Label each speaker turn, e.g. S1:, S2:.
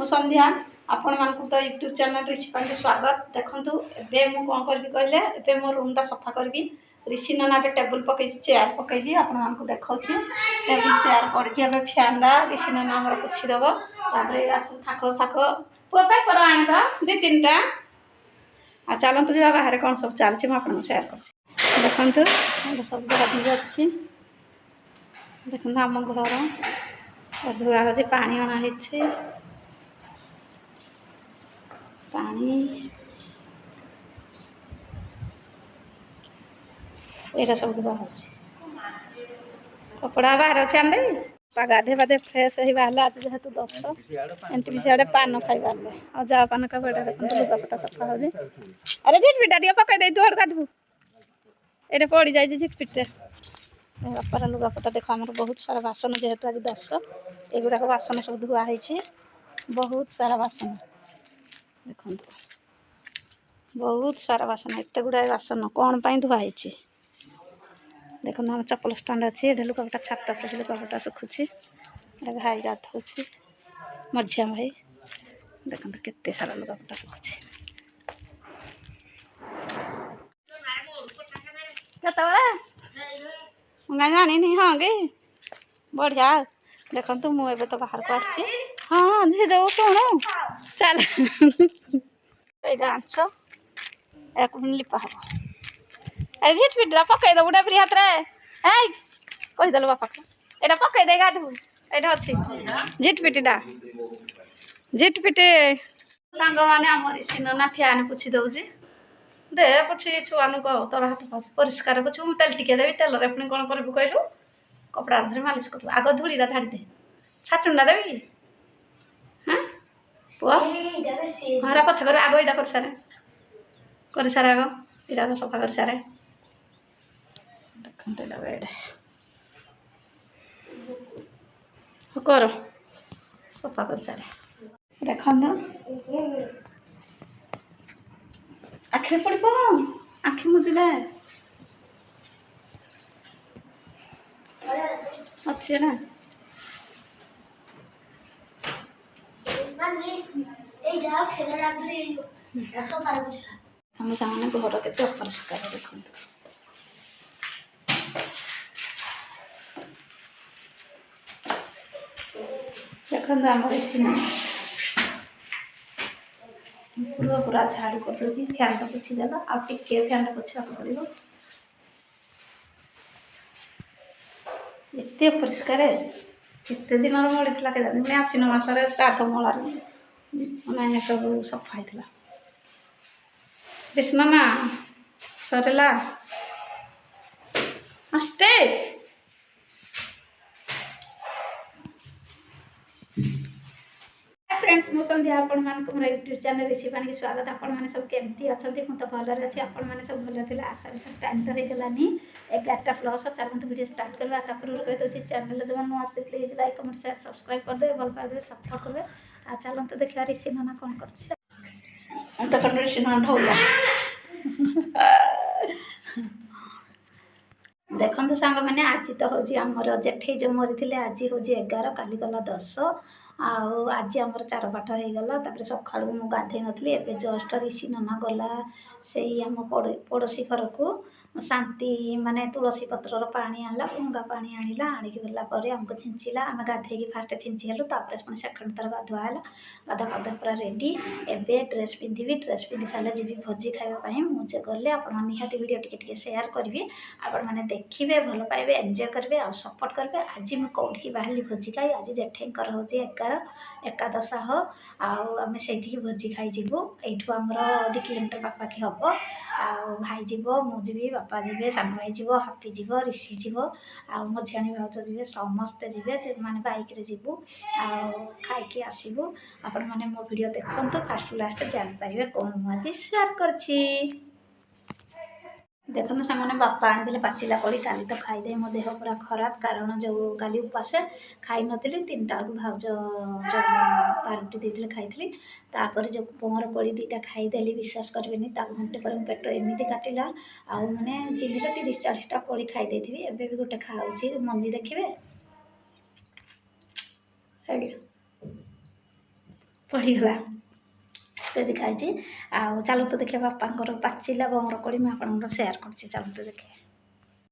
S1: मु संध्या आपण मानकु तो यूट्यूब चैनल ऋषि पांडे स्वागत। देखंतु एबे मु कोन करबी कहले एबे मो रूम टा सफा करबी। ऋषि नना पे टेबल पकई चेयर पकई आपण मानकु देखाउची। टेबल चेयर पड़ची एबे फैन ला ऋषि नना हमर पुछि दबो। तापरे रास थाको थाको पुआ पाई पर आने दा दे तीनटा आ चलंतु जा बाहर कोन सब चलची म आपण शेयर करची। देखंतु एबे सब गाधी अछि। देखंतु हम घर धुआ हो पानी अना हेछि। पानी एरा सब धुआ हो कपड़ा बाहर अच्छे आम गाधे बाधे फ्रेश हो बाहर आज जेहेतु 10 एंटी सियाड़े पान खाई बारे और जा पान का बेटा देखो लुगापटा सफा हो अरे झिटपिटा टे पकई दे तू गाधबू ये पड़ जाए झिटपिटे बापार लुगापटा देख आम बहुत सारा बासन जेहेतु आज 10 एगुड़ाक बासन सब धुआ है बहुत सारा बासन देखो बहुत सारा बासन एत गुड़ाए बासन कौन पाई धुआई देखो हम चप्पल स्टाण्ड अच्छे लुगापटा छात पर लुगापटा सुखुची भाई गाधुची मझिया भाई देखो केते सारा लुगापटा सुखुची जानी हाँ गे बढ़िया देखु मुझे तो बाहर को आसी हाँ धीरे जाओ कौन चल आंस एक लिपा हम अरे झिटपिटा पकई दबू डेबरी हाथ रे कहीदेलु बापा एटा पकई दे गाधबू एटा अच्छी झिटपिटा झिटपिटे सांग मैंने आम ऋषि नना फैन पोछि दौची दे पोछि छुआनु कह तोर हाथ पास परिष्कार पोछु मु तेल टिके देवी तेल पुणी कौन करू कहलु कपड़ा धरी मालिश करू आग धूलीटा झाड़ी दे छाचुंडा देवी कि हाँ पुआ हरा पछ कर आग यहाँ कर सारे आग यहाँ सफा कर सारे देखते बेड कर सफा कर सारे देख आखिरी पड़ब आखि मुदिले अच्छे ना हम सामने घर के अपरिष्कार देखो देखो आम ऋषि पूरा पूरा झाड़ू कर दूसरी फैन टा पोछि देला आ टिके फैन टा पोछा पड़ो एत परिष्कार एत दिन मड़ी के जानी आश्विन मसरे श्राद्ध मलार मैंने सब सफा होता कृष्ण ना सरला आस्ते फ्रेंड्स मो संध्या आपण मान को मोर यूट्यूब चैनल ऋषि पांडे स्वागत। आपण माने सब केमती अछंती मु तो भलरे अछि आपण माने सब भल थिला आशा विशेष टाइम तो हेगलानी 11टा प्लस चलंत वीडियो स्टार्ट करबा तापर कहि दोछि चैनल जो नुआ आते please like comment share subscribe कर दे भल पाए दे सपोर्ट करबे आ चलंत देखिया ऋषि नना कोन करछ अंत कंड ऋषि नना ढौला देखो सांग मैंने आज तो हूँ आमर जेठे जो मरी आज हूँ 11 काली गला 10 आज आमर 4 पाठ हो गला सका मुझे गाधे नी एवं जस्ट ऋषि नना गला से आम पड़ोशी घर को शांति माने तुलसी पत्रर पानी आनला गंगा पानी आनिला आणिक गलापर आमको छिंचला आम गाधे फास्ट छिंची हेलु पुणी सेकेंड थर गाधुआ है गाधा गाधा पूरा रेडी एवं ड्रेस पिंधि ड्रेस पिंधि सारे जी भोजी खावाई मुझे गले आप निहाती वीडियो टिके शेयर करी आपण मैंने देखिए भल पाइबे एंजॉय करेंगे और सपोर्ट करेंगे आज मुझे कौटी बाहरी भोजी खाई आज जेठेकर हूँ 11 एकादश हो आम से भोजी खाई जीवु यू आमर 2 किलोमीटर पाखापाखि हम आ भाई जीव मुझे बापा जी सान भाई जीव हापी जीव ऋषि जीव आ मझियाणी भाउज जी समस्ते जी माने बाइक रे जीवु खाई आसबू आपण मैंने मो वीडियो देखु फास्ट लास्ट जापारे कौन मुझे शेयर करछि देखो सामने बापा आनी पाचिला कोड़ी काली तो खाईदे मो देह पूरा खराब कारण जो काली उपास खाई नी 3टा बेलू भाउज जो पारुटी देते खाई तापर जो मोर कोड़ी 2टा खाईदेली विश्वास करेंगे घंटे पर पेट एमती काटिला आउ मैंने चिल्ली 30-40टा कोड़ी खाईदे एवं भी गोटे खाऊँ मंजी देखिए ପଡ଼ିଗଲା। ଏବେ ବି ଖାଇଛି। ଆଉ ଚାଲନ୍ତୁ ଦେଖିବା ବାପାଙ୍କର ପାଚିଲା ବମର କୋଳି ମୁଁ ଆପଣଙ୍କର ସେୟାର କରୁଛି, ଚାଲନ୍ତୁ ଦେଖିବା।